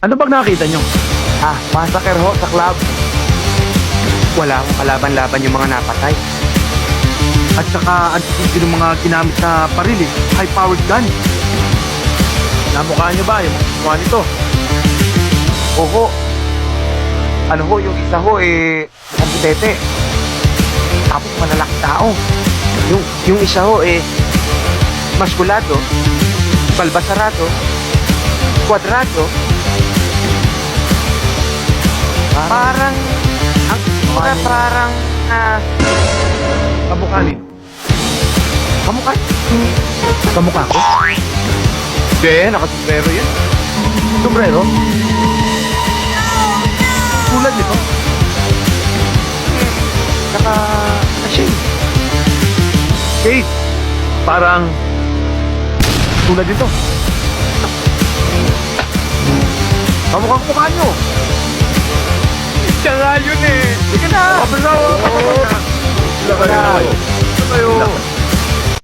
Ano bang nakita nyo? Massacre ho sa club. Wala akong kalaban-laban yung mga napatay. At saka ang titindi ng mga ginamit na paril eh. High-powered gun. Namukha nyo ba yung mukha nito? Oo. Ano ho, yung isa ho komputete. Tapos malalaki tao. Yung isa ho maskulado, balbasarado, kwadrado. Parang Kamukha nito. Kamukha. Kamukha ko? Hindi, nakasumbrero yan. Sombrero. Tulad nito. Saka na-shave. Kate, parang tulad nito. Kamukhang mukha nyo. Siya nga yun eh. Sige na. Kapag na.